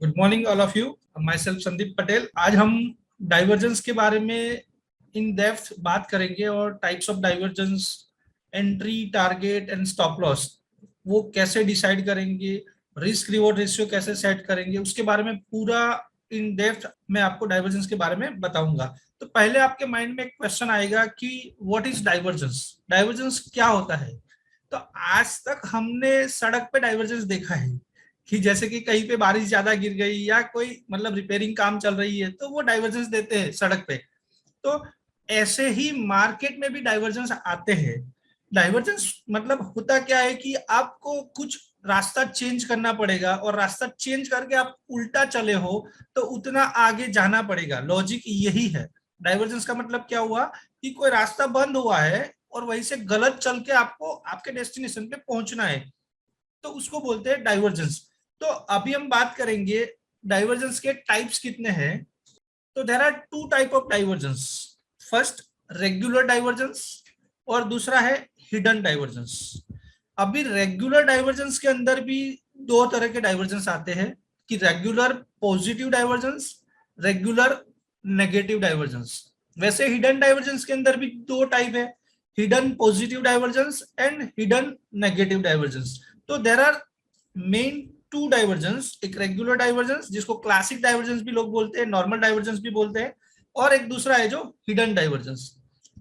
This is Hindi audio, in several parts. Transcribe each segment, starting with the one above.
Good morning all of you. My self Sandeep Patel. आज हम डाइवर्जेंस के बारे में इन डेप्थ बात करेंगे और types of divergence, entry, target and stop loss वो कैसे डिसाइड करेंगे, रिस्क रिवॉर्ड रेशियो कैसे सेट करेंगे, उसके बारे में पूरा इन डेप्थ मैं आपको डाइवर्जेंस के बारे में बताऊंगा। तो पहले आपके माइंड में एक क्वेश्चन आएगा कि व्हाट इज डाइवर्जेंस, डाइवर्जेंस क्या होता है। तो आज तक हमने सड़क पे डाइवर्जेंस देखा है कि जैसे कि कहीं पे बारिश ज्यादा गिर गई या कोई मतलब रिपेयरिंग काम चल रही है तो वो डाइवर्जेंस देते हैं सड़क पे। तो ऐसे ही मार्केट में भी डाइवर्जेंस आते हैं। डाइवर्जेंस मतलब होता क्या है कि आपको कुछ रास्ता चेंज करना पड़ेगा और रास्ता चेंज करके आप उल्टा चले हो तो उतना आगे जाना पड़ेगा। लॉजिक यही है। डाइवर्जेंस का मतलब क्या हुआ कि कोई रास्ता बंद हुआ है और वहीं से गलत चल के आपको आपके डेस्टिनेशन पे पहुंचना है, तो उसको बोलते हैं डाइवर्जेंस। तो अभी हम बात करेंगे डाइवर्जेंस के टाइप्स कितने हैं। तो there are two type of divergence. First, regular divergence और दूसरा है हिडन डाइवर्जेंस। अभी रेगुलर डाइवर्जेंस के अंदर भी दो तरह के डाइवर्जेंस आते हैं कि regular positive divergence, regular negative divergence. वैसे हिडन डाइवर्जेंस के अंदर भी दो टाइप है, hidden positive divergence and hidden negative divergence. तो there are main two divergence, एक रेगुलर डाइवर्जेंस जिसको क्लासिक डाइवर्जेंस भी लोग बोलते हैं, नॉर्मल डाइवर्जेंस भी बोलते हैं, और एक दूसरा है जो हिडन डाइवर्जेंस।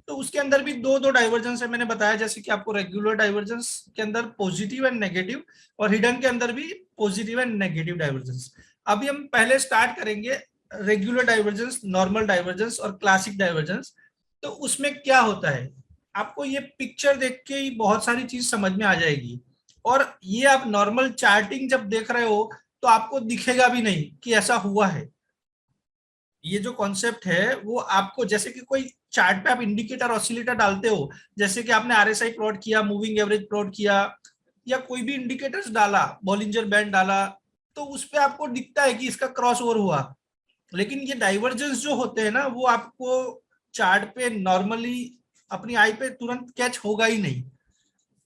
तो उसके अंदर भी दो दो डाइवर्जेंस है, मैंने बताया जैसे कि आपको रेगुलर डाइवर्जेंस के अंदर पॉजिटिव एंड नेगेटिव और हिडन के अंदर भी पॉजिटिव एंड नेगेटिव डाइवर्जेंस। अभी हम पहले स्टार्ट करेंगे रेगुलर डाइवर्जेंस, नॉर्मल डाइवर्जेंस और क्लासिक डाइवर्जेंस। तो उसमें क्या होता है, आपको ये पिक्चर देख के ही बहुत सारी चीज समझ में आ जाएगी। और ये आप नॉर्मल चार्टिंग जब देख रहे हो तो आपको दिखेगा भी नहीं कि ऐसा हुआ है। ये जो कॉन्सेप्ट है वो आपको, जैसे कि कोई चार्ट पे आप इंडिकेटर ऑसिलेटर डालते हो, जैसे कि आपने आरएसआई प्लॉट किया, मूविंग एवरेज प्लॉट किया, या कोई भी इंडिकेटर्स डाला, बॉलिंजर बैंड डाला, तो उस पे आपको दिखता है कि इसका क्रॉस ओवर हुआ। लेकिन ये डाइवर्जेंस जो होते हैं ना, वो आपको चार्ट पे नॉर्मली अपनी आई पे तुरंत कैच होगा ही नहीं।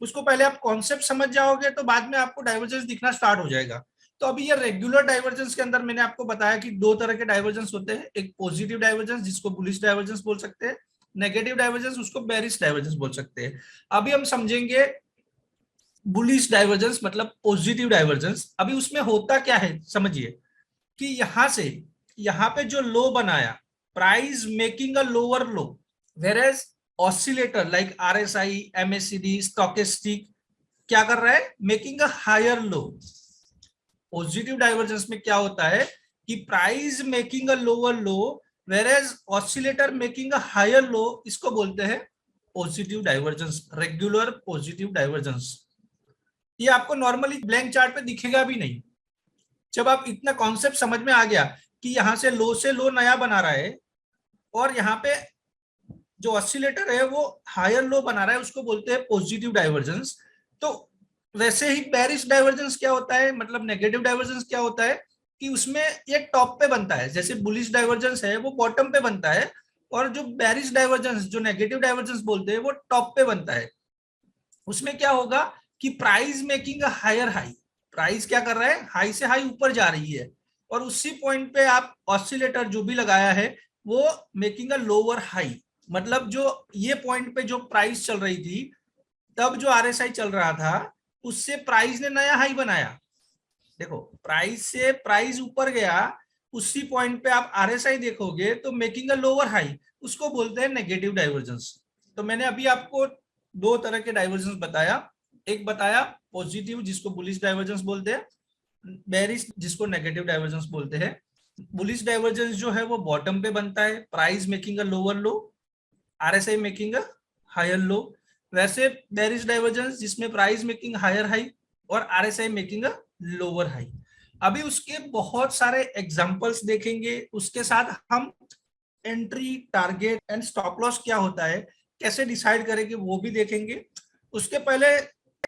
उसको पहले आप कॉन्सेप्ट समझ जाओगे तो बाद में आपको डाइवर्जेंस दिखना स्टार्ट हो जाएगा। तो अभी ये रेगुलर डाइवर्जेंस के अंदर मैंने आपको बताया कि दो तरह के डाइवर्जेंस होते हैं, एक पॉजिटिव डाइवर्जेंस जिसको बुलिश डाइवर्जेंस बोल सकते हैं, नेगेटिव डाइवर्जेंस उसको बेरिश डाइवर्जेंस बोल सकते हैं। अभी हम समझेंगे बुलिश डाइवर्जेंस मतलब पॉजिटिव डाइवर्जेंस। अभी उसमें होता क्या है समझिए कि यहां से यहां पे जो लो बनाया, price making a lower low, average oscillator like RSI, MACD, stochastic क्या कर रहा है, making a higher low. Positive divergence में क्या होता है कि price making a lower low, average oscillator making a higher low, इसको बोलते हैं positive divergence, regular positive divergence. ये आपको नॉर्मली ब्लैंक चार्ट पे दिखेगा भी नहीं। जब आप इतना कॉन्सेप्ट समझ में आ गया कि यहां से लो नया बना रहा है और यहाँ पे जो ऑसिलेटर है वो हायर लो बना रहा है, उसको बोलते हैं पॉजिटिव डाइवर्जेंस। तो वैसे ही बेरिश डाइवर्जेंस क्या होता है, मतलब नेगेटिव डाइवर्जेंस क्या होता है कि उसमें ये टॉप पे बनता है, जैसे बुलिश डाइवर्जेंस है वो बॉटम पे बनता है, और जो बेरिश डाइवर्जेंस जो नेगेटिव डाइवर्जेंस बोलते हैं वो टॉप पे बनता है। उसमें क्या होगा कि price making higher high, price क्या कर रहा है, हाई से हाई ऊपर जा रही है, और उसी पॉइंट पे आप ऑसिलेटर जो भी लगाया है वो मेकिंग अ लोअर हाई। मतलब जो ये पॉइंट पे जो प्राइस चल रही थी, तब जो आरएसआई चल रहा था उससे प्राइस ने नया हाई बनाया। देखो प्राइस से प्राइस ऊपर गया, उसी पॉइंट पे आप आरएसआई देखोगे तो मेकिंग अ लोअर हाई, उसको बोलते हैं नेगेटिव डाइवर्जेंस। तो मैंने अभी आपको दो तरह के डाइवर्जेंस बताया, एक बताया पॉजिटिव जिसको बुलिश डाइवर्जेंस बोलते हैं, बेरिश जिसको नेगेटिव डाइवर्जेंस बोलते हैं। बुलिश डाइवर्जेंस जो है वो बॉटम पे बनता है, price making a lower low, RSI making a higher low. वैसे बेरिश डाइवर्जेंस जिसमें प्राइस मेकिंग हायर हाई और RSI making a lower high. अभी उसके बहुत सारे एग्जांपल्स देखेंगे, उसके साथ हम entry, target and stop loss क्या होता है, कैसे डिसाइड करेंगे वो भी देखेंगे। उसके पहले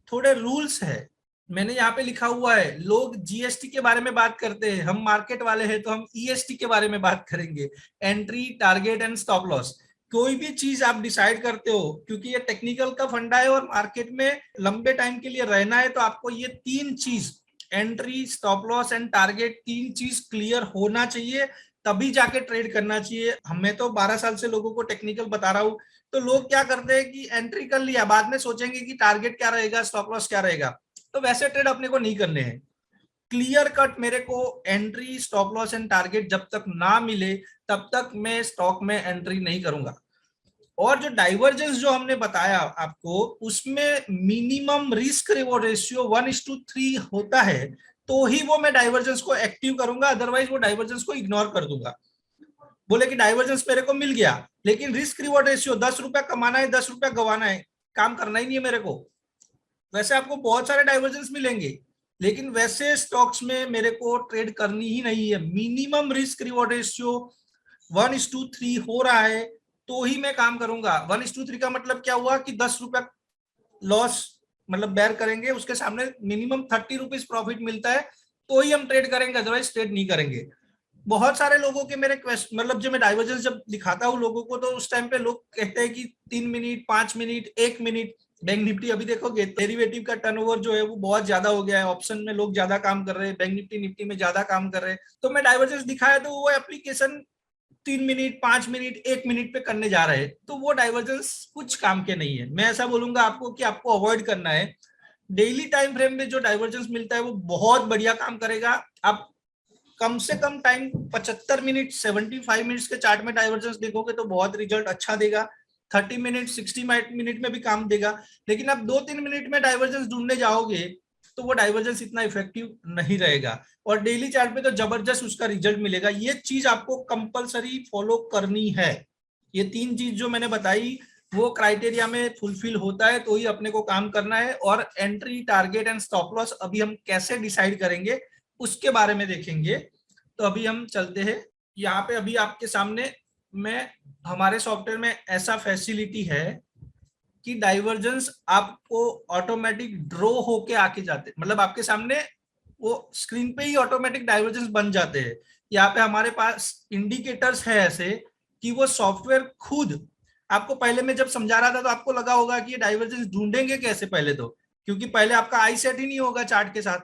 थोड़े रूल्स है, मैंने यहाँ पे लिखा हुआ है। लोग जीएसटी के बारे में बात करते हैं, हम मार्केट वाले हैं तो हम ईएसटी के बारे में बात करेंगे, entry, target and stop loss. कोई भी चीज आप डिसाइड करते हो, क्योंकि ये टेक्निकल का फंडा है और मार्केट में लंबे टाइम के लिए रहना है, तो आपको ये तीन चीज entry, stop loss and target, तीन चीज क्लियर होना चाहिए, तभी जाके ट्रेड करना चाहिए। हमें तो 12 साल से लोगों को टेक्निकल बता रहा हूं, तो लोग क्या करते हैं कि एंट्री कर लिया, बाद में सोचेंगे कि टारगेट क्या रहेगा, स्टॉप लॉस क्या रहेगा। तो वैसे ट्रेड अपने को नहीं करने हैं। क्लियर कट मेरे को entry, stop loss and target जब तक ना मिले तब तक मैं स्टॉक में एंट्री नहीं करूंगा। और जो डाइवर्जेंस जो हमने बताया आपको, उसमें मिनिमम रिस्क रिवॉर्ड रेशियो 1:3 होता है, तो ही वो मैं डाइवर्जेंस को एक्टिव करूंगा, अदरवाइज वो डाइवर्जेंस को इग्नोर कर दूंगा। बोले कि डाइवर्जेंस मेरे को मिल गया, लेकिन रिस्क रिवॉर्ड रेशियो 10 रुपया कमाना है, 10 रुपया गवाना है, काम करना ही नहीं है मेरे को। वैसे आपको बहुत सारे डाइवर्जेंस मिलेंगे, लेकिन वैसे स्टॉक्स में मेरे को ट्रेड करनी ही नहीं है। मिनिमम रिस्क रिवॉर्ड रेशियो 1:3 हो रहा है तो ही मैं काम करूंगा। 1:3 का मतलब क्या हुआ कि 10 रुपया लॉस मतलब बेयर करेंगे, उसके सामने मिनिमम 30 रुपीज प्रॉफिट मिलता है तो ही हम ट्रेड करेंगे, अदरवाइज ट्रेड नहीं करेंगे। बहुत सारे लोगों के मेरे क्वेश्चन, मतलब जो मैं डाइवर्जेंस जब दिखाता हूँ लोगों को, तो उस टाइम पे लोग कहते हैं कि 3 minute, 5 minute, 1 minute. Bank Nifty अभी देखोगे डेरिवेटिव का टर्नओवर जो है वो बहुत ज्यादा हो गया है, ऑप्शन में लोग ज्यादा काम कर रहे हैं, बैंक निफ्टी निफ्टी में ज्यादा काम कर रहे हैं। तो मैं डाइवर्जेंस दिखाया तो वो एप्लीकेशन 3 मिनट, 5 मिनट, 1 मिनट पे करने जा रहे हैं, तो वो डाइवर्जेंस कुछ काम के नहीं है। मैं ऐसा बोलूंगा आपको कि आपको अवॉइड करना है। डेली टाइम फ्रेम में जो डाइवर्जेंस मिलता है वो बहुत बढ़िया काम करेगा। आप कम से कम टाइम 75 मिनट, 75 मिनट्स के चार्ट में डाइवर्जेंस देखोगे तो बहुत रिजल्ट अच्छा देगा। 30 मिनट, 60 मिनट में भी काम देगा। लेकिन आप 2-3 मिनट में डाइवर्जेंस ढूंढने जाओगे तो वो डाइवर्जेंस इतना इफेक्टिव नहीं रहेगा, और डेली चार्ट पे तो जबरदस्त उसका रिजल्ट मिलेगा। ये चीज आपको कंपलसरी फॉलो करनी है। ये तीन चीज जो मैंने बताई वो क्राइटेरिया में फुलफिल होता है तो ही अपने को काम करना है। और entry, target and stop loss अभी हम कैसे डिसाइड करेंगे उसके बारे में देखेंगे। तो अभी हम चलते हैं यहाँ पे। अभी आपके सामने मैं, हमारे सॉफ्टवेयर में ऐसा फैसिलिटी है कि डाइवर्जेंस आपको ऑटोमेटिक ड्रॉ होके आके जाते, मतलब आपके सामने वो स्क्रीन पे ही ऑटोमेटिक डाइवर्जेंस बन जाते हैं। यहाँ पे हमारे पास इंडिकेटर्स है ऐसे कि वो सॉफ्टवेयर खुद आपको, पहले मैं जब समझा रहा था तो आपको लगा होगा कि ये डाइवर्जेंस ढूंढेंगे कैसे पहले, तो क्योंकि पहले आपका आई सेट ही नहीं होगा चार्ट के साथ।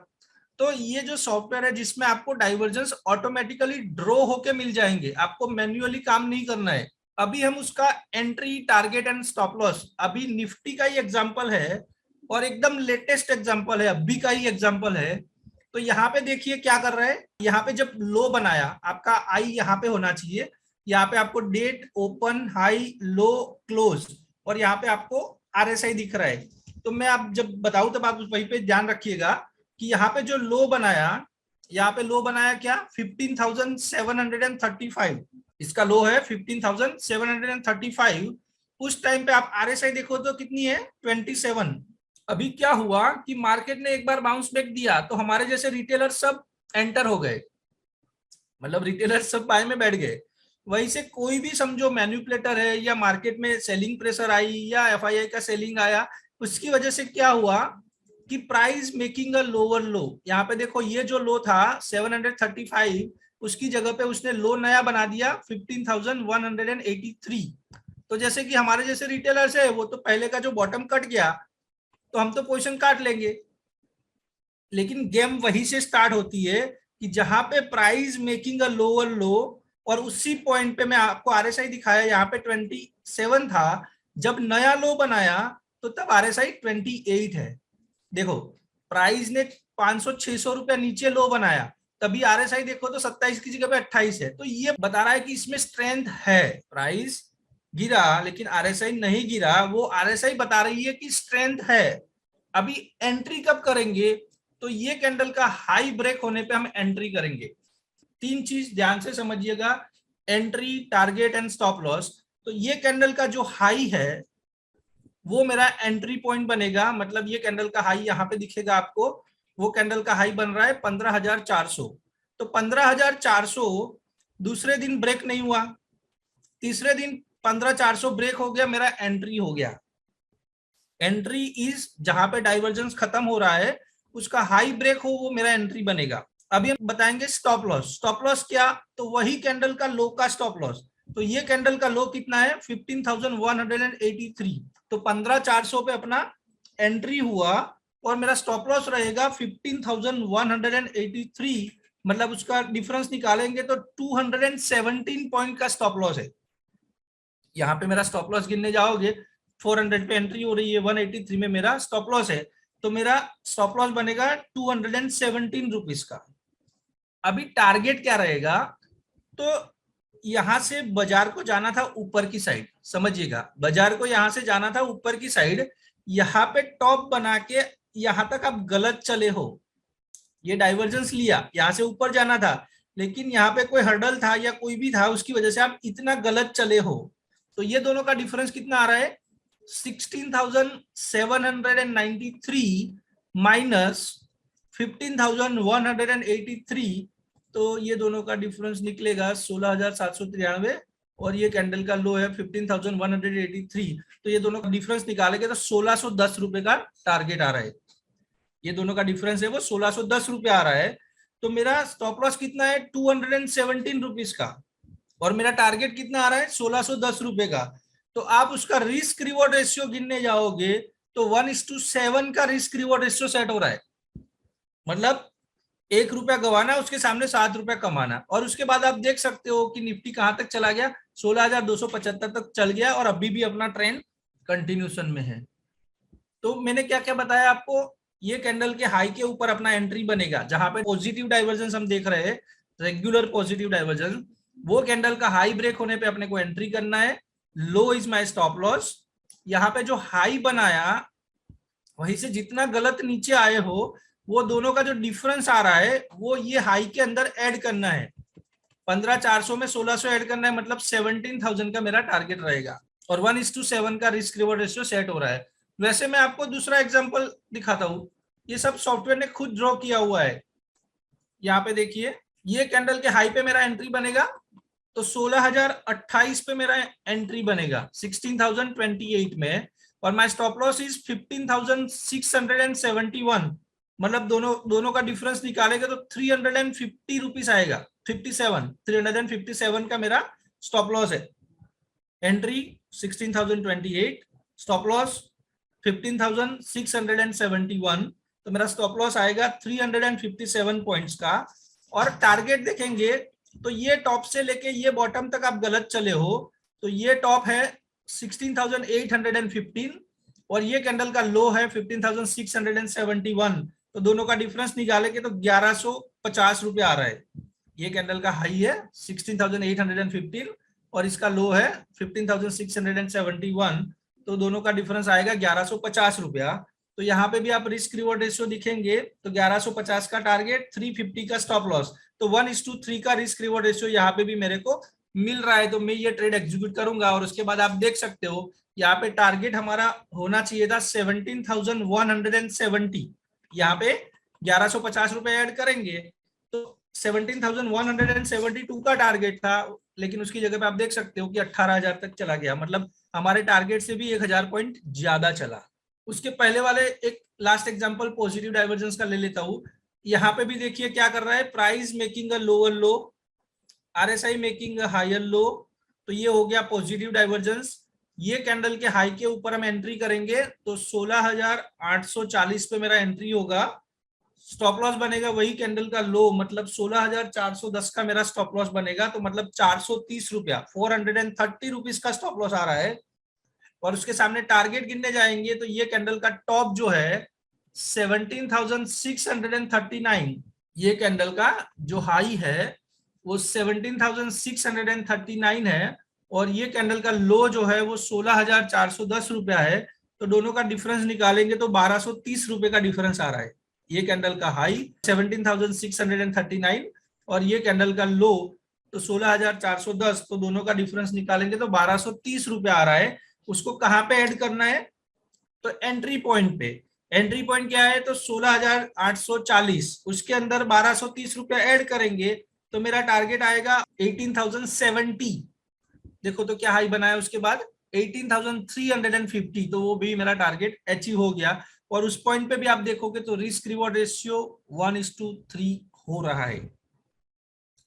तो ये जो सॉफ्टवेयर है जिसमें आपको डाइवर्जेंस ऑटोमेटिकली ड्रॉ होके मिल जाएंगे, आपको मैन्युअली काम नहीं करना है। अभी हम उसका entry, target and stop loss, अभी निफ्टी का ही एग्जांपल है और एकदम लेटेस्ट एग्जांपल है, अभी का ही एग्जांपल है। तो यहाँ पे देखिए क्या कर रहा है। यहाँ पे जब लो बनाया, आपका आई यहाँ पे होना चाहिए। यहाँ पे आपको डेट, ओपन, हाई, लो, क्लोज, और यहाँ पे आपको आरएसआई दिख रहा है। तो मैं आप जब बताऊं तब आप वहीं पे ध्यान रखिएगा कि यहाँ पे जो लो बनाया, यहाँ पे लो बनाया क्या, 15,735, इसका लो है 15,735। उस टाइम पे आप आरएसआई देखो तो कितनी है, 27। अभी क्या हुआ कि मार्केट ने एक बार बाउंस बैक दिया तो हमारे जैसे रिटेलर सब एंटर हो गए, मतलब रिटेलर सब बाय में बैठ गए। वहीं से कोई भी समझो मैन्युपुलेटर है या मार्केट में सेलिंग प्रेशर आई या एफआईआई का सेलिंग आया, उसकी वजह से क्या हुआ कि प्राइस मेकिंग अ लोअर लो। यहाँ पे देखो ये जो लो था 735, उसकी जगह पे उसने लो नया बना दिया 15,183। तो जैसे कि हमारे जैसे रिटेलर्स है वो तो पहले का जो बॉटम कट गया तो हम तो पोजीशन काट लेंगे, लेकिन गेम वहीं से स्टार्ट होती है कि जहां पे प्राइस मेकिंग अ लोअर लो, और उसी पॉइंट पे मैं आपको आरएसआई दिखाया, यहाँ पे 27 था, जब नया लो बनाया तो तब आरएसआई 28 है। देखो प्राइस ने 500-600 रुपया नीचे लो बनाया, तभी आरएसआई देखो तो 27 की जगह पे 28 है। तो ये बता रहा है कि इसमें स्ट्रेंथ है। प्राइस गिरा लेकिन आरएसआई नहीं गिरा, वो आरएसआई बता रही है कि स्ट्रेंथ है। अभी एंट्री कब करेंगे, तो ये कैंडल का हाई ब्रेक होने पे हम एंट्री करेंगे। तीन चीज ध्यान से समझिएगा, entry, target and stop loss. तो ये कैंडल का जो हाई है वो मेरा एंट्री पॉइंट बनेगा, मतलब ये कैंडल का हाई यहाँ पे दिखेगा आपको, वो कैंडल का हाई बन रहा है 15,400। तो 15,400 दूसरे दिन ब्रेक नहीं हुआ, तीसरे दिन 15,400 ब्रेक हो गया, मेरा एंट्री हो गया। एंट्री इज जहां पे डाइवर्जेंस खत्म हो रहा है उसका हाई ब्रेक हो, वो मेरा एंट्री बनेगा। अभी हम बताएंगे स्टॉप लॉस। स्टॉप लॉस क्या, तो वही कैंडल का लो का स्टॉप लॉस। तो ये कैंडल का लो कितना है, 15,183। तो 15,400 पे अपना एंट्री हुआ, और मेरा स्टॉप लॉस रहेगा 15,183, मतलब उसका डिफरेंस निकालेंगे तो 217 पॉइंट का स्टॉप लॉस है। यहाँ पे मेरा स्टॉप लॉस गिनने जाओगे 400 पे एंट्री हो रही है, 183 में मेरा स्टॉप लॉस है, तो मेरा स्टॉप लॉस बनेगा 217 रुपीज का। अभी टारगेट क्या रहेगा, तो यहां से बाजार को जाना था ऊपर की साइड, समझिएगा, बाजार को यहां से जाना था ऊपर की साइड, यहाँ पे टॉप बना के यहां तक आप गलत चले हो, ये डाइवर्जेंस लिया, यहां से ऊपर जाना था, लेकिन यहाँ पे कोई हर्डल था या कोई भी था, उसकी वजह से आप इतना गलत चले हो, तो ये दोनों का डिफरेंस कितना आ रहा है, 16,793 माइनस 15,183, तो ये दोनों का डिफरेंस निकलेगा 16,793, और ये कैंडल का लो है 15,183, तो ये दोनों का डिफरेंस निकालेंगे तो 1610 रुपए का टारगेट आ रहा है। ये दोनों का डिफरेंस है वो 1610 रुपए आ रहा है। तो मेरा स्टॉप लॉस कितना है 217 रुपीज का, और मेरा टारगेट कितना आ रहा है 1610 रुपए का। तो आप उसका रिस्क रिवॉर्ड रेशियो गिनने जाओगे तो 1:7 का रिस्क रिवॉर्ड रेशियो सेट हो रहा है, मतलब 1 रुपया गवाना उसके सामने 7 रुपया कमाना। और उसके बाद आप देख सकते हो कि निफ्टी कहां तक चला गया, 16,275 तक चल गया, और अभी भी अपना ट्रेंड कंटिन्यूशन में है। तो मैंने क्या क्या बताया आपको, ये कैंडल के हाई के ऊपर अपना एंट्री बनेगा, जहां पे पॉजिटिव डाइवर्जेंस हम देख रहे हैं, रेगुलर पॉजिटिव डाइवर्जेंस, वो कैंडल का हाई ब्रेक होने पे अपने को एंट्री करना है। लो इज माय स्टॉप लॉस। यहाँ पे जो हाई बनाया वहीं से जितना गलत नीचे आए हो, वो दोनों का जो डिफरेंस आ रहा है वो ये हाई के अंदर ऐड करना है। 15,400 में 1600 ऐड करना है, मतलब 17,000 का मेरा टारगेट रहेगा, और 1:7 का रिस्क रिवॉर्ड रेशियो सेट हो रहा है। वैसे मैं आपको दूसरा एग्जांपल दिखाता हूं, ये सब सॉफ्टवेयर ने खुद ड्रॉ किया हुआ है। यहाँ पे देखिए, ये कैंडल के हाई पे मेरा एंट्री बनेगा तो 16,028 पे मेरा एंट्री बनेगा 16,028 में, और माय स्टॉप लॉस इज 15,671, मतलब दोनों का डिफरेंस निकालेगा तो 350 रुपीज आएगा, 357 का मेरा स्टॉप लॉस है। एंट्री 16,028, स्टॉप लॉस 15,671, तो मेरा स्टॉप लॉस आएगा 357 पॉइंट्स का। और टारगेट देखेंगे तो ये टॉप से लेके ये बॉटम तक आप गलत चले हो, तो ये टॉप है 16,815 और ये कैंडल का लो है 15,671, तो दोनों का डिफरेंस निकालेंगे तो 1,150 रुपए आ रहा है। ये कैंडल का हाई है 16,815 और इसका लो है 15,671, तो दोनों का डिफरेंस आएगा 1,150 रुपया। तो यहाँ पे भी आप रिस्क रिवॉर्ड रेशियो दिखेंगे तो 1,150 का टारगेट, 350 का स्टॉप लॉस, तो 1:3 का रिस्क रिवॉर्ड रेशियो यहाँ पे भी मेरे को मिल रहा है। तो मैं ये ट्रेड एग्जीक्यूट करूंगा, और उसके बाद आप देख सकते हो यहाँ पे टारगेट हमारा होना चाहिए था 17,170, यहाँ पे 1,150 रुपए ऐड करेंगे तो 17,172 का टारगेट था, लेकिन उसकी जगह पे आप देख सकते हो कि 18,000 तक चला गया, मतलब हमारे टारगेट से भी 1,000 पॉइंट ज्यादा चला। उसके पहले वाले एक लास्ट एग्जांपल पॉजिटिव डाइवर्जेंस का ले लेता हूं। यहाँ पे भी देखिए क्या कर रहा है, price making a lower low, RSI making a higher low, तो ये हो गया पॉजिटिव डाइवर्जेंस। ये कैंडल के हाई के ऊपर हम एंट्री करेंगे तो 16,840 पे मेरा एंट्री होगा, स्टॉप लॉस बनेगा वही कैंडल का लो, मतलब 16,410 का मेरा स्टॉप लॉस बनेगा, तो मतलब 430 रुपया, 430 रुपीज का स्टॉप लॉस आ रहा है। और उसके सामने टारगेट गिनने जाएंगे तो ये कैंडल का टॉप जो है 17,639, ये कैंडल का जो हाई है वो 17,639 है, और ये कैंडल का लो जो है वो 16,410 रुपया है, तो दोनों का डिफरेंस निकालेंगे तो 1,230 रुपए का डिफरेंस आ रहा है। ये कैंडल का हाई 17,639 और ये कैंडल का लो तो 16,410, तो दोनों का डिफरेंस निकालेंगे तो 1,230 रुपया आ रहा है। उसको कहां पे ऐड करना है, तो एंट्री पॉइंट पे। एंट्री पॉइंट क्या है, तो 16,840, उसके अंदर 1,230 रुपया ऐड करेंगे तो मेरा टारगेट आएगा 18,070। देखो तो क्या हाई बनाया उसके बाद 18,350, तो वो भी मेरा टारगेट अचीव हो गया। और उस पॉइंट पे भी आप देखोगे तो रिस्क रिवॉर्ड रेशियो 1:3 हो रहा है।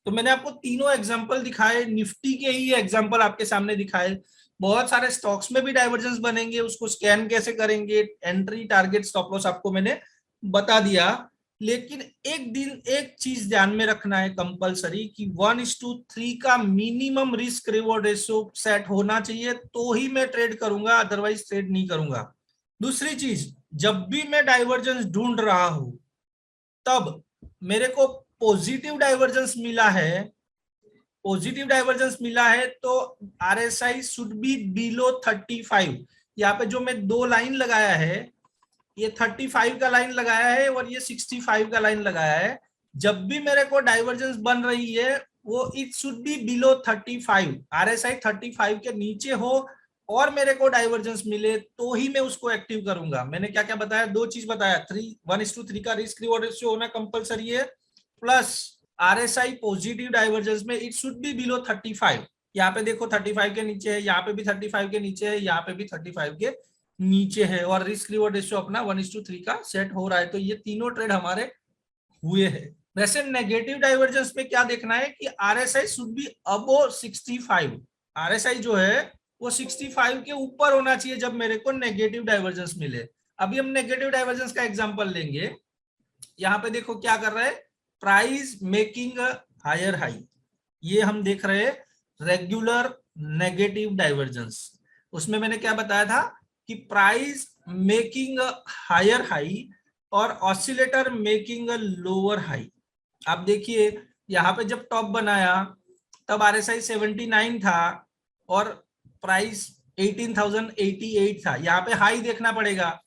तो मैंने आपको तीनों एग्जांपल दिखाए, निफ्टी के ही एग्जांपल आपके सामने दिखाए। बहुत सारे स्टॉक्स में भी डाइवर्जेंस बनेंगे, उसको स्कैन कैसे करेंगे, एंट्री टारगेट स्टॉप लॉस आपको मैंने बता दिया। लेकिन एक चीज ध्यान में रखना है कंपलसरी कि 1:3 का minimum risk reward ratio set होना चाहिए, तो ही मैं ट्रेड करूंगा, अदरवाइज ट्रेड नहीं करूंगा। दूसरी चीज, जब भी मैं डाइवर्जेंस ढूंढ रहा हूं तब मेरे को पॉजिटिव डाइवर्जेंस मिला है, तो RSI शुड बी बिलो 35। यहाँ पे जो मैं दो लाइन लगाया है, ये 35 का लाइन लगाया है और ये 65 का लाइन लगाया है। जब भी मेरे को डाइवर्जेंस बन रही है वो it should be below 35, RSI 35 के नीचे हो और मेरे को डाइवर्जेंस मिले तो ही मैं उसको एक्टिव करूंगा। मैंने क्या क्या बताया, दो चीज बताया, 1:3 का रिस्क रिवॉर्ड रेशियो होना कंपलसरी है, प्लस RSI पॉजिटिव डाइवर्जेंस में इट शुड बी बिलो 35। यहाँ पे देखो 35 के नीचे है, यहाँ पे भी 35 के नीचे है, यहाँ पे भी 35 के नीचे है, और रिस्क रिवॉर्ड रेशियो अपना 1:3 का सेट हो रहा है। तो ये तीनों ट्रेड हमारे हुए हैं। वैसे नेगेटिव डाइवर्जेंस में क्या देखना है कि RSI should be above 65। RSI जो है वो 65 के ऊपर होना चाहिए जब मेरे को नेगेटिव डाइवर्जेंस मिले। अभी हम नेगेटिव डाइवर्जेंस का एग्जांपल लेंगे। यहाँ पे देखो क्या कर रहा है, प्राइस मेकिंग हायर हाई, ये हम देख रहे हैं रेगुलर नेगेटिव डाइवर्जेंस। उसमें मैंने क्या बताया था कि प्राइस मेकिंग हायर हाई और ऑसिलेटर मेकिंग लोअर हाई। आप देखिए यहाँ पे जब टॉप बनाया तब RSI 79 था और प्राइस 18,088 था। यहाँ पे हाई देखना पड़ेगा,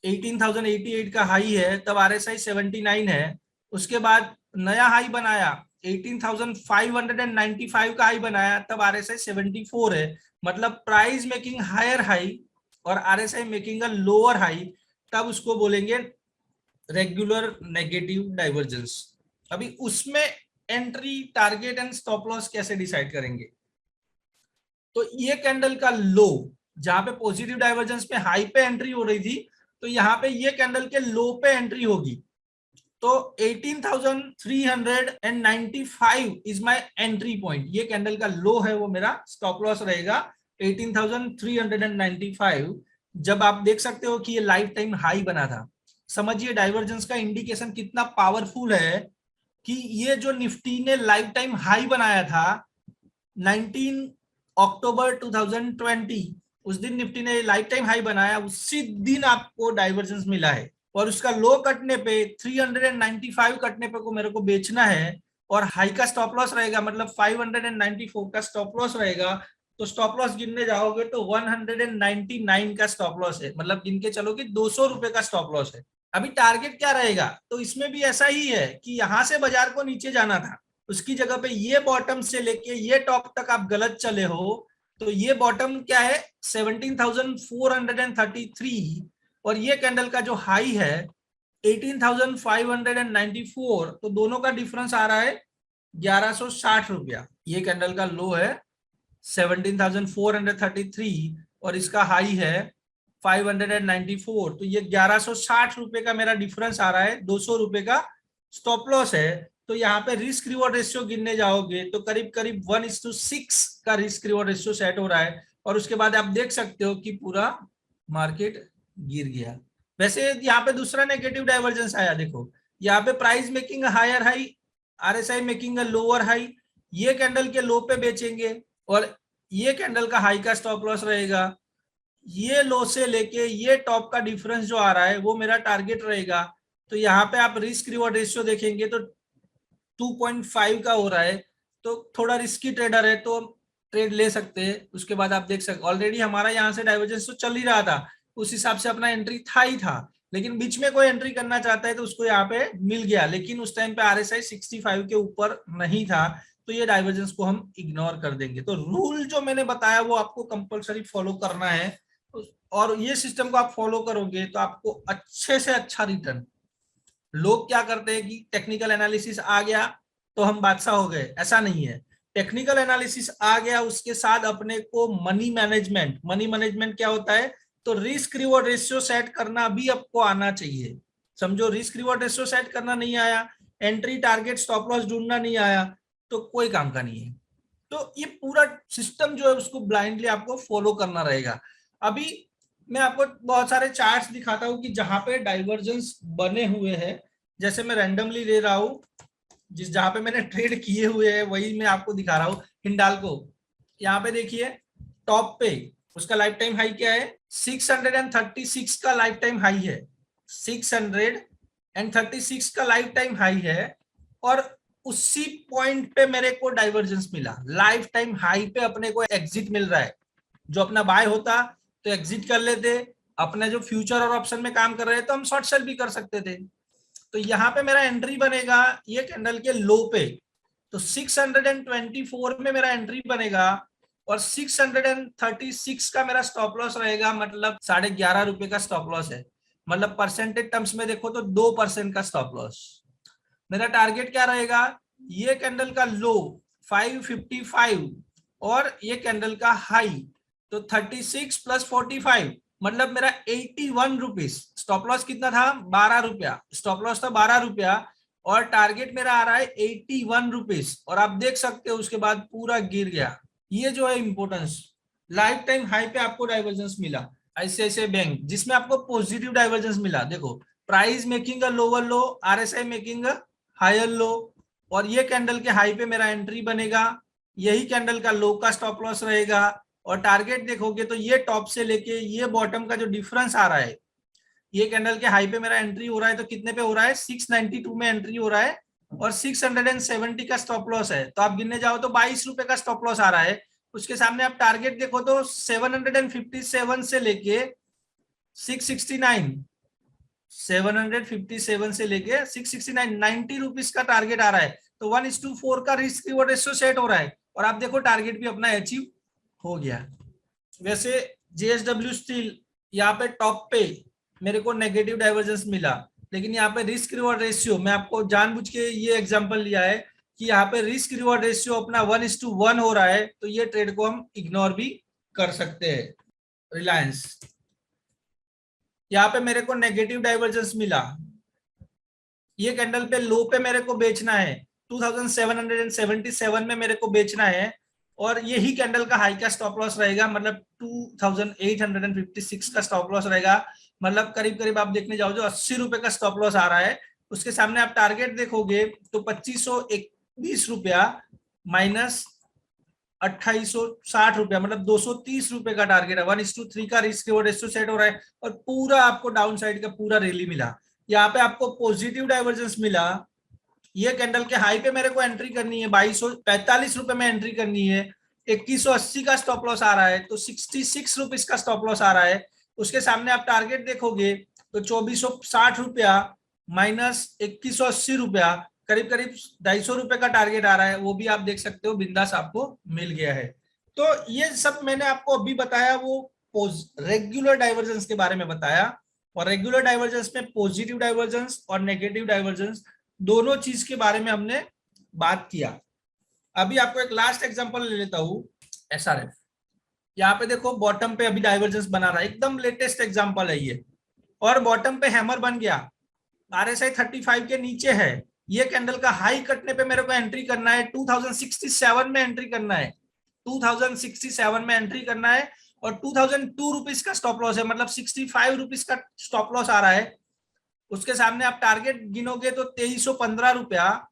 18,088 का हाई है, तब RSI 79 है। उसके बाद नया हाई बनाया, 18,595 का हाई बनाया, तब RSI 74 है। मतलब प्राइस मेकिंग हायर हाई और RSI making a lower high, तब उसको बोलेंगे रेगुलर नेगेटिव डाइवर्जेंस। अभी उसमें entry target and stop loss कैसे डिसाइड करेंगे, तो ये कैंडल का लो जहां पे पॉजिटिव डाइवर्जेंस में हाई पे एंट्री हो रही थी, तो यहाँ पे ये कैंडल के लो पे एंट्री होगी, तो 18,395 इज माय एंट्री पॉइंट। ये कैंडल का लो है, वो मेरा स्टॉप लॉस रहेगा 18,395। जब आप देख सकते हो कि ये लाइफ टाइम हाई बना था, समझिए डाइवर्जेंस का इंडिकेशन कितना पावरफुल है कि ये जो निफ्टी ने लाइफ टाइम हाई बनाया था 19 अक्टूबर 2020, उस दिन निफ्टी ने लाइफ टाइम हाई बनाया, उसी दिन आपको डाइवर्जेंस मिला है। और उसका लो कटने पे 395 कटने पे को मेरे को बेचना है, और हाई का स्टॉप लॉस रहेगा, मतलब 594 का स्टॉप लॉस रहेगा। तो स्टॉप लॉस गिनने जाओगे तो 199 का स्टॉप लॉस है, मतलब गिन के चलो कि 200 रुपए का स्टॉप लॉस है। अभी टारगेट क्या रहेगा, तो इसमें भी ऐसा ही है कि यहां से बाजार को नीचे जाना था, उसकी जगह पे ये बॉटम से लेके ये टॉप तक आप गलत चले हो। तो ये बॉटम क्या है 17,433, और ये कैंडल का जो हाई है 18,594, तो दोनों का डिफरेंस आ रहा है 1160 रुपया। ये कैंडल का लो है 17,433 और इसका हाई है 594, तो ये 1160 रुपए का मेरा डिफरेंस आ रहा है, 200 रुपए का स्टॉप लॉस है। तो यहाँ पे रिस्क रिवॉर्ड रेशियो गिनने जाओगे तो करीब करीब 1:6 का रिस्क रिवॉर्ड रेशियो सेट हो रहा है, और उसके बाद आप देख सकते हो कि पूरा मार्केट गिर गया। वैसे यहाँ पे दूसरा नेगेटिव डाइवर्जेंस आया, देखो यहाँ पे price making higher high, RSI making lower high, ये कैंडल के लो पे बेचेंगे और ये कैंडल का हाई का स्टॉप लॉस रहेगा। ये लो से लेके ये टॉप का डिफरेंस जो आ रहा है वो मेरा टारगेट रहेगा। तो यहाँ पे आप रिस्क रिवॉर्ड रेशियो देखेंगे तो 2.5 का हो रहा है, तो थोड़ा रिस्की ट्रेडर है तो ट्रेड ले सकते हैं। उसके बाद आप देख सकते ऑलरेडी हमारा यहाँ से डाइवर्जेंस तो चल ही रहा था, उस हिसाब से अपना एंट्री था ही था, लेकिन बीच में कोई एंट्री करना चाहता है तो उसको यहाँ पे मिल गया, लेकिन उस टाइम पे RSI 65 के ऊपर नहीं था, तो ये डाइवर्जेंस को हम इग्नोर कर देंगे। तो रूल जो मैंने बताया वो आपको कंपलसरी फॉलो करना है, और ये सिस्टम को आप फॉलो करोगे तो आपको अच्छे से अच्छा रिटर्न। लोग क्या करते हैं कि टेक्निकल एनालिसिस आ गया तो हम बादशाह हो गए, ऐसा नहीं है। टेक्निकल एनालिसिस आ गया उसके साथ अपने को मनी मैनेजमेंट क्या होता है, तो रिस्क रिवॉर्ड रेशियो सेट करना भी आपको आना चाहिए। समझो रिस्क रिवॉर्ड रेशियो सेट करना नहीं आया, एंट्री टारगेट स्टॉप लॉस ढूंढना नहीं आया, तो कोई काम का नहीं है। तो ये पूरा सिस्टम जो है उसको ब्लाइंडली आपको फॉलो करना रहेगा। अभी मैं आपको बहुत सारे चार्ट्स दिखाता हूं कि जहां पे डाइवर्जेंस बने हुए हैं, जैसे मैं रैंडमली ले रहा हूं, जिस जहां पे मैंने ट्रेड किए हुए हैं वही मैं आपको दिखा रहा हूँ। हिंडाल्को, यहाँ पे देखिए टॉप पे उसका लाइफ टाइम हाई क्या है, 636 का लाइफ टाइम हाई है, 636 का लाइफ टाइम हाई है। और उसी पॉइंट पे मेरे को डाइवर्जेंस मिला, लाइफ टाइम हाई पे अपने को एग्जिट मिल रहा है। जो अपना बाय होता तो एग्जिट कर लेते, अपने जो फ्यूचर और ऑप्शन में काम कर रहे हैं तो हम शॉर्ट सेल भी कर सकते थे। तो यहाँ पे मेरा एंट्री बनेगा ये कैंडल के लो पे, तो 624 में मेरा एंट्री बनेगा और 636 का मेरा स्टॉप लॉस रहेगा, मतलब 11.5 रुपए का स्टॉप लॉस है। मतलब परसेंटेज टर्म्स में देखो तो 2% का स्टॉप लॉस। मेरा टारगेट क्या रहेगा, ये कैंडल का लो 555 और ये कैंडल का हाई, तो 36 प्लस 45 मतलब मेरा 81 रुपीज। स्टॉप लॉस कितना था, 12 रुपया, स्टॉप लॉस था 12 रुपया और टारगेट मेरा आ रहा है 81 रुपीज। और आप देख सकते हो उसके बाद पूरा गिर गया। ये जो है इंपॉर्टेंस, लाइफ टाइम हाई पे आपको डाइवर्जेंस मिला। ICICI बैंक जिसमें आपको पॉजिटिव डाइवर्जेंस मिला, देखो price making a lower low, RSI making a higher low, और ये कैंडल के हाई पे मेरा एंट्री बनेगा, यही कैंडल का लो का स्टॉप लॉस रहेगा। और टारगेट देखोगे तो ये टॉप से लेके ये बॉटम का जो डिफरेंस आ रहा है, ये कैंडल के हाई पे मेरा एंट्री हो रहा है तो कितने पे हो रहा है, 692 में एंट्री हो रहा है और 670 का स्टॉप लॉस है। तो आप गिनने जाओ तो 22 रुपए का स्टॉप लॉस आ रहा है। उसके सामने आप टारगेट देखो तो 757 से लेके 669, 757 से लेके 669, 90 रुपीज का टारगेट आ रहा है। तो 1:4 का रिस्क रिवॉर्ड रेशियो सेट हो रहा है और आप देखो टारगेट भी अपना अचीव हो गया। वैसे JSW स्टील यहाँ पे टॉप पे मेरे को नेगेटिव डाइवर्जेंस मिला, लेकिन यहाँ पे रिस्क रिवॉर्ड रेशियो, मैं आपको जानबूझ के ये एग्जांपल लिया है कि यहाँ पे रिस्क रिवॉर्ड रेशियो अपना 1:1 हो रहा है, तो ये ट्रेड को हम इग्नोर भी कर सकते हैं। रिलायंस, यहाँ पे मेरे को नेगेटिव डाइवर्जेंस मिला, ये कैंडल पे लो पे मेरे को बेचना है, 2777 में मेरे को बेचना है और यही कैंडल का हाई का स्टॉप लॉस रहेगा, मतलब 2856 का स्टॉप लॉस रहेगा। मतलब करीब करीब आप देखने जाओ जो 80 रुपए का स्टॉप लॉस आ रहा है, उसके सामने आप टारगेट देखोगे तो 2521 रुपया माइनस 2860 रुपया, मतलब 230 रुपए का टारगेट है। 1:3 का रिस्क रिवॉर्ड रेशियो सेट हो रहा है और पूरा आपको डाउन साइड का पूरा रैली मिला। यहाँ पे आपको पॉजिटिव डाइवर्जेंस मिला, ये कैंडल के हाई पे मेरे को एंट्री करनी है, 2245 रुपए में एंट्री करनी है, 2180 का स्टॉप लॉस आ रहा है, तो 66 रुपीज का स्टॉप लॉस आ रहा है। उसके सामने आप टारगेट देखोगे तो 2460 रुपया माइनस 2180 रुपया, करीब करीब 250 रुपए का टारगेट आ रहा है, वो भी आप देख सकते हो बिंदास आपको मिल गया है। तो ये सब मैंने आपको अभी बताया वो रेगुलर डाइवर्जेंस के बारे में बताया, और रेगुलर डाइवर्जेंस में पॉजिटिव डाइवर्जेंस और नेगेटिव डाइवर्जेंस दोनों चीज के बारे में हमने बात किया। अभी आपको एक लास्ट एग्जांपल ले लेता हूं, SRF। यहाँ पे देखो बॉटम पे अभी डाइवर्जेंस बना रहा है, एकदम लेटेस्ट एग्जांपल है ये, और बॉटम पे हैमर बन गया, RSI 35 के नीचे है, ये कैंडल का हाई कटने पे मेरे को एंट्री करना है, 2067 में एंट्री करना है, 2067 में एंट्री करना है और 2002 रुपीज का स्टॉप लॉस है, मतलब 65 रुपीज का स्टॉप लॉस आ रहा है। उसके सामने आप टारगेट गिनोगे तो 2315 रुपया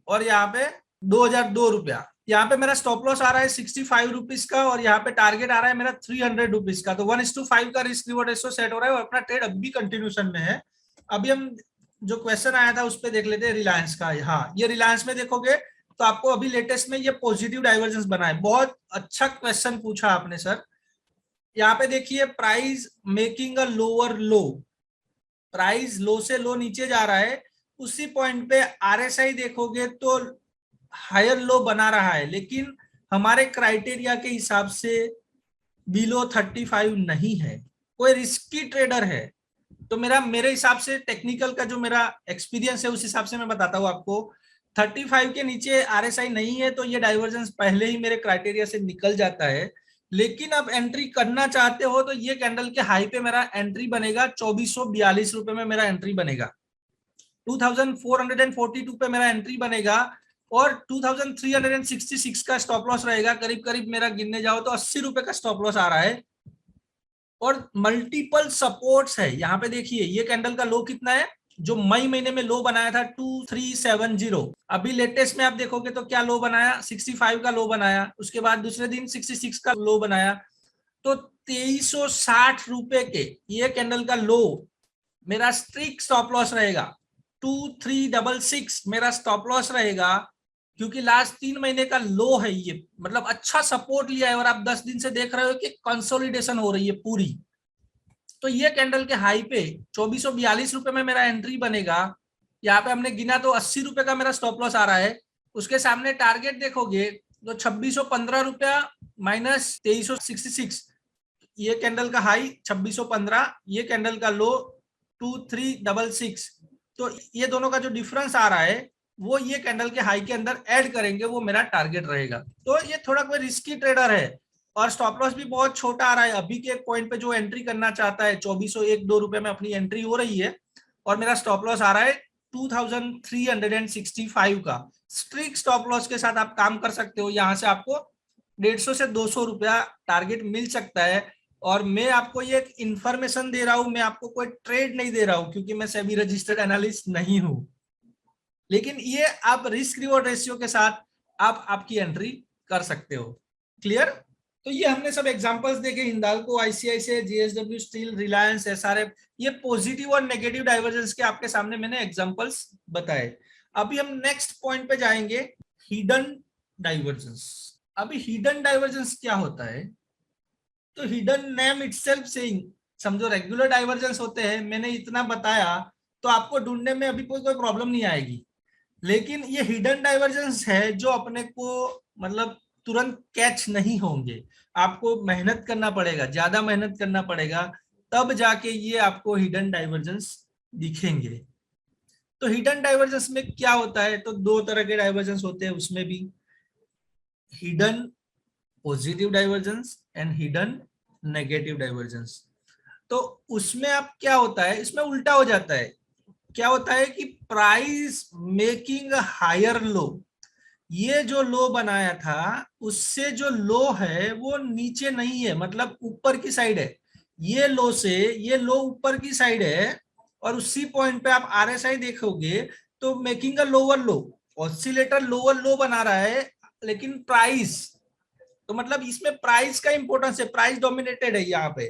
और यहाँ पे 2002 रुपया। यहाँ पे मेरा स्टॉप लॉस आ रहा है 65 रुपीज का और यहाँ पे टारगेट आ रहा है मेरा 300 रुपीज का, तो 1:5 का रिस्क रिवॉर्ड रेशियो सेट हो रहा है और अपना ट्रेड अभी कंटिन्यूशन में है। अभी हम जो क्वेश्चन आया था उस पर देख लेते हैं रिलायंस का। हाँ, ये रिलायंस में देखोगे तो आपको अभी लेटेस्ट में ये पॉजिटिव डाइवर्जेंस बना है। बहुत अच्छा क्वेश्चन पूछा आपने सर। यहाँ पे देखिए price making a lower low, price low से लो नीचे जा रहा है, उसी पॉइंट पे RSI देखोगे तो हायर लो बना रहा है, लेकिन हमारे क्राइटेरिया के हिसाब से बिलो 35 नहीं है, कोई रिस्की ट्रेडर है। तो मेरे हिसाब से टेक्निकल का जो मेरा एक्सपीरियंस है उस हिसाब से मैं बताता हूँ आपको, 35 के नीचे RSI नहीं है तो ये डाइवर्जेंस पहले ही मेरे क्राइटेरिया से निकल जाता है। लेकिन अब एंट्री करना चाहते हो तो ये कैंडल के हाई पे मेरा एंट्री बनेगा, 2442 रुपए में मेरा एंट्री बनेगा, 2442 पे मेरा एंट्री बनेगा और 2366 का स्टॉप लॉस रहेगा, करीब करीब मेरा गिनने जाओ तो 80 रुपए का स्टॉप लॉस आ रहा है। और मल्टीपल सपोर्ट्स है, यहाँ पे देखिए ये कैंडल का लो कितना है, जो मई महीने में लो बनाया था 2370, अभी लेटेस्ट में आप देखोगे तो क्या लो बनाया, 65 का लो बनाया, उसके बाद दूसरे दिन 66 का लो बनाया। तो 2360 रुपए के ये कैंडल का लो मेरा स्ट्रिक्ट स्टॉप लॉस रहेगा, 2366 मेरा स्टॉप लॉस रहेगा, क्योंकि लास्ट 3 महीने का लो है ये, मतलब अच्छा सपोर्ट लिया है और आप 10 दिन से देख रहे हो कि कंसोलिडेशन हो रही है पूरी। तो ये कैंडल के हाई पे 2442 रुपए में मेरा एंट्री बनेगा। यहाँ पे हमने गिना तो 80 रुपए का मेरा स्टॉप लॉस आ रहा है। उसके सामने टारगेट देखोगे तो 2615 रुपया माइनस 2366, ये कैंडल का हाई 2615, ये कैंडल का लो 2366। तो ये दोनों का जो डिफरेंस आ रहा है वो ये कैंडल के हाई के अंदर ऐड करेंगे, वो मेरा टारगेट रहेगा। तो ये थोड़ा कोई रिस्की ट्रेडर है और स्टॉप लॉस भी बहुत छोटा आ रहा है। अभी के एक पॉइंट पे जो एंट्री करना चाहता है 2401-2 रुपए में अपनी एंट्री हो रही है और मेरा स्टॉप लॉस आ रहा है 2365 का। स्ट्रिक्ट स्टॉप लॉस के साथ आप काम कर सकते हो, यहाँ से आपको 150 से 200 रुपया टारगेट मिल सकता है। और मैं आपको ये इंफॉर्मेशन दे रहा हूं, मैं आपको कोई ट्रेड नहीं दे रहा हूं क्योंकि मैं सेबी रजिस्टर्ड एनालिस्ट नहीं हूं, लेकिन ये आप रिस्क रिवॉर्ड रेशियो के साथ आप आपकी एंट्री कर सकते हो। क्लियर? तो ये हमने सब एग्जांपल्स देखे, Hindalco, ICICI, JSW steel, Reliance, SRF, ये पॉजिटिव और नेगेटिव डाइवर्जेंस के आपके सामने मैंने एग्जांपल्स बताए। अभी हम नेक्स्ट पॉइंट पे जाएंगे, हिडन डाइवर्जेंस। अभी हिडन डाइवर्जेंस क्या होता है? तो हिडन नेम इटसेल्फ सेइंग, समझो रेगुलर डाइवर्जेंस होते हैं, मैंने इतना बताया तो आपको ढूंढने में अभी कोई प्रॉब्लम नहीं आएगी। लेकिन ये हिडन डाइवर्जेंस है जो अपने को मतलब तुरंत कैच नहीं होंगे, आपको मेहनत करना पड़ेगा, ज्यादा मेहनत करना पड़ेगा, तब जाके ये आपको हिडन डाइवर्जेंस दिखेंगे। तो हिडन डाइवर्जेंस में क्या होता है? तो दो तरह के डाइवर्जेंस होते हैं उसमें भी, hidden positive divergence and hidden negative divergence. तो उसमें आप क्या होता है, इसमें उल्टा हो जाता है। क्या होता है कि प्राइस मेकिंग हायर लो, ये जो लो बनाया था उससे जो लो है वो नीचे नहीं है, मतलब ऊपर की साइड है। ये लो से ये लो ऊपर की साइड है और उसी पॉइंट पे आप आरएसआई देखोगे तो making a lower low, oscillator lower लो बना रहा है, लेकिन प्राइस, तो मतलब इसमें प्राइस का इंपॉर्टेंस है, प्राइस डोमिनेटेड है यहाँ पे।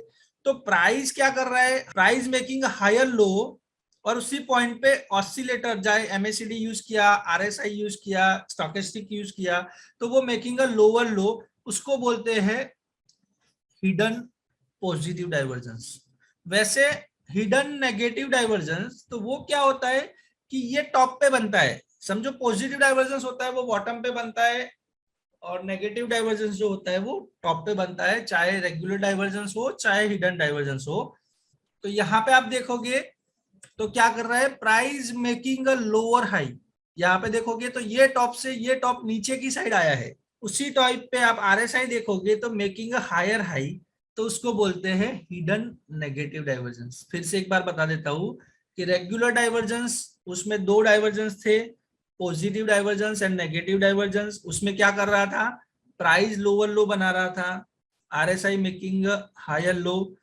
तो प्राइस क्या कर रहा है, प्राइस मेकिंग हायर लो, और उसी पॉइंट पे ऑसिलेटर चाहे एमएसीडी यूज किया, आरएसआई यूज किया, स्टोकेस्टिक यूज किया, तो वो मेकिंग अ लोअर लो, उसको बोलते हैं हिडन पॉजिटिव डाइवर्जेंस। वैसे हिडन नेगेटिव डाइवर्जेंस तो वो क्या होता है कि ये टॉप पे बनता है, समझो पॉजिटिव डाइवर्जेंस होता है वो बॉटम पे बनता है और नेगेटिव डाइवर्जेंस जो होता है वो टॉप पे बनता है, चाहे रेगुलर डाइवर्जेंस हो चाहे हिडन डाइवर्जेंस हो। तो यहाँ पे आप देखोगे तो क्या कर रहा है, price making a lower high, यहाँ पे देखोगे तो ये टॉप से ये टॉप नीचे की साइड आया है। उसी टाइप पे आप आरएसआई देखोगे तो मेकिंग अ हायर हाई, तो उसको बोलते हैं हिडन नेगेटिव डाइवर्जेंस। फिर से एक बार बता देता हूं कि रेगुलर डाइवर्जेंस उसमें दो डाइवर्जेंस थे, positive divergence and negative divergence. उसमें क्या कर रहा था, प्राइस लोअर लो बना रहा था, आरएसआई मेकिंग हायर लो,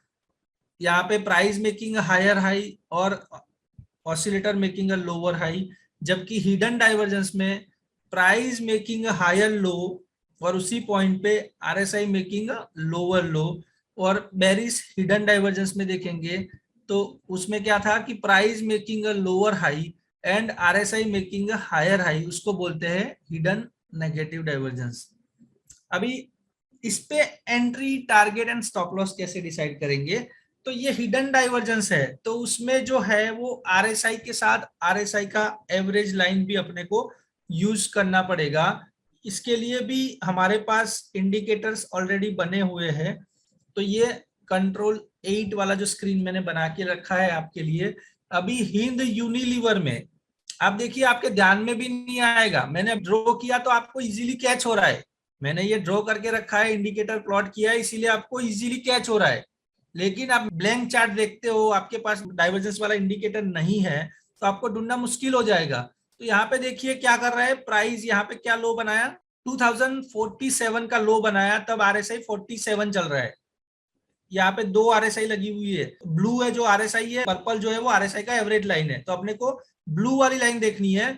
यहाँ पे प्राइस मेकिंग हायर हाई और oscillator making a lower high. जबकि हिडन डाइवर्जेंस में प्राइस मेकिंग हायर लो और उसी पॉइंट पे आरएसआई मेकिंग लोअर लो। और बेरिस हिडन डाइवर्जेंस में देखेंगे तो उसमें क्या था कि price making lower high and RSI making higher high, उसको बोलते हैं हिडन नेगेटिव डाइवर्जेंस। अभी इस पे entry, target and stop loss कैसे डिसाइड करेंगे? तो ये हिडन डाइवर्जेंस है तो उसमें जो है वो आरएसआई के साथ आरएसआई का एवरेज लाइन भी अपने को यूज करना पड़ेगा। इसके लिए भी हमारे पास इंडिकेटर्स ऑलरेडी बने हुए हैं। तो ये कंट्रोल 8 वाला जो स्क्रीन मैंने बना के रखा है आपके लिए, अभी हिंद यूनिलीवर में आप देखिए, आपके ध्यान में भी नहीं आएगा, मैंने ड्रॉ किया तो आपको इजीली कैच हो रहा है, मैंने ये ड्रॉ करके रखा है, इंडिकेटर प्लॉट किया है, इसीलिए आपको इजीली कैच हो रहा है। लेकिन आप ब्लैंक चार्ट देखते हो, आपके पास डाइवर्जेंस वाला इंडिकेटर नहीं है, तो आपको ढूंढना मुश्किल हो जाएगा। तो यहाँ पे देखिए क्या कर रहा है, प्राइस यहाँ पे क्या लो बनाया, 2047 का लो बनाया, तब आरएसआई 47 चल रहा है। यहाँ पे दो आरएसआई लगी हुई है, ब्लू है जो आरएसआई है, पर्पल जो है वो आरएसआई का एवरेज लाइन है। तो अपने को ब्लू वाली लाइन देखनी है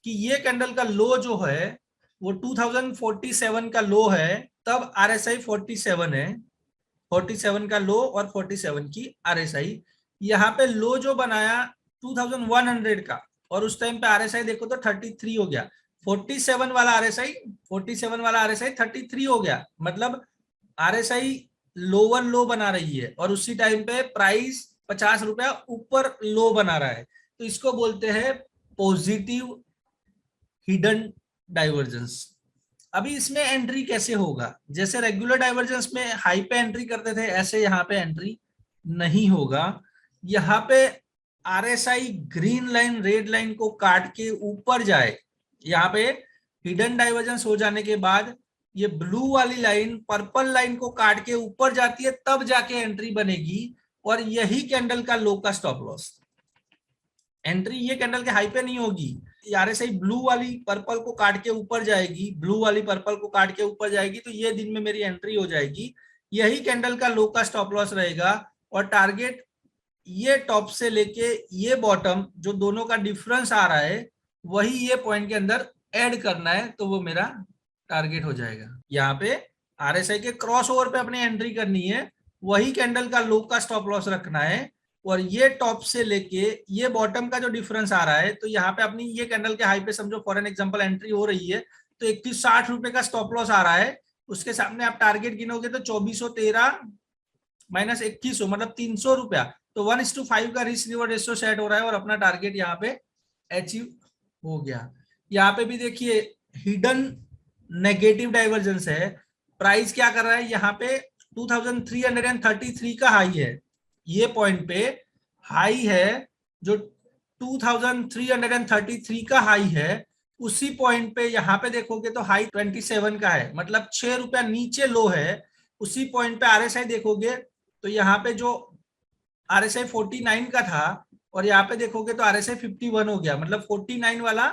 कि ये कैंडल का लो जो है वो 2047 का लो है, तब आरएसआई 47 है, 47 का लो और 47 की आरएसआई। यहाँ पे लो जो बनाया 2100 का, और उस टाइम पे आरएसआई देखो तो 33 हो गया। 47 वाला आरएसआई 33 हो गया, मतलब आरएसआई लोअर लो बना रही है और उसी टाइम पे प्राइस 50 रुपया ऊपर लो बना रहा है। तो इसको बोलते हैं पॉजिटिव हिडन डाइवर्जेंस। अभी इसमें एंट्री कैसे होगा, जैसे रेगुलर डाइवर्जेंस में हाई पे एंट्री करते थे, ऐसे यहाँ पे एंट्री नहीं होगा। यहाँ पे RSI green line red line को काट के ऊपर जाए, यहाँ पे हिडन डाइवर्जेंस हो जाने के बाद ये ब्लू वाली लाइन पर्पल लाइन को काट के ऊपर जाती है, तब जाके एंट्री बनेगी, और यही कैंडल का लो का स्टॉप लॉस। एंट्री ये कैंडल के हाई पे नहीं होगी, आरएसआई ब्लू वाली पर्पल को काट के ऊपर जाएगी, ब्लू वाली पर्पल को काट के ऊपर जाएगी, तो ये दिन में मेरी एंट्री हो जाएगी। यही कैंडल का लो का स्टॉप लॉस रहेगा, और टारगेट ये टॉप से लेके ये बॉटम जो दोनों का डिफरेंस आ रहा है वही ये पॉइंट के अंदर ऐड करना है, तो वो मेरा टारगेट हो जाएगा। यहाँ पे आरएसआई के क्रॉस ओवर पे अपनी एंट्री करनी है, वही कैंडल का लो का स्टॉप लॉस रखना है, और ये टॉप से लेके ये बॉटम का जो डिफरेंस आ रहा है, तो यहाँ पे अपनी ये कैंडल के हाई पे समझो फॉर एन एग्जांपल एंट्री हो रही है, तो 3160 रुपए का स्टॉप लॉस आ रहा है, उसके सामने आप टारगेट गिनोगे तो 2413 माइनस 2100 मतलब 300 रुपया, तो 1:5 का रिस्क रिवॉर्ड रेशियो सेट हो रहा है और अपना टारगेट यहाँ पे अचीव हो गया। यहाँ पे भी देखिए हिडन नेगेटिव डाइवर्जेंस है, प्राइस क्या कर रहा है, यहाँ पे 2333 का हाई है, ये पॉइंट पे हाई है जो 2333 का हाई है, उसी पॉइंट पे यहाँ पे देखोगे तो हाई 27 का है, मतलब 6 रुपया नीचे लो है। उसी पॉइंट पे आरएसआई देखोगे तो यहाँ पे जो आरएसआई 49 का था, और यहाँ पे देखोगे तो आरएसआई 51 हो गया, मतलब 49 वाला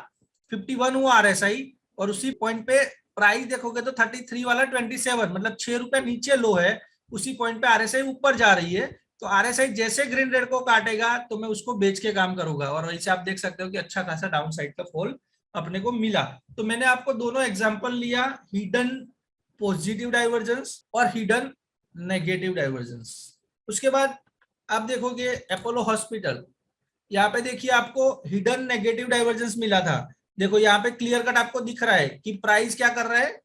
51 हुआ आरएसआई, और उसी पॉइंट पे प्राइस देखोगे तो 33 वाला 27, मतलब 6 रुपया नीचे लो है, उसी पॉइंट पे आरएसआई ऊपर जा रही है। तो आरएसआई जैसे ग्रीन रेड को काटेगा तो मैं उसको बेच के काम करूंगा, और वैसे आप देख सकते हो कि अच्छा खासा डाउन साइड का फॉल अपने को मिला। तो मैंने आपको दोनों एग्जांपल लिया, हिडन पॉजिटिव डाइवर्जेंस और हिडन नेगेटिव डाइवर्जेंस। उसके बाद आप देखोगे अपोलो हॉस्पिटल, यहाँ पे देखिए आपको हिडन नेगेटिव डाइवर्जेंस मिला था। देखो यहाँ पे क्लियर कट आपको दिख रहा है कि प्राइस क्या कर रहा है,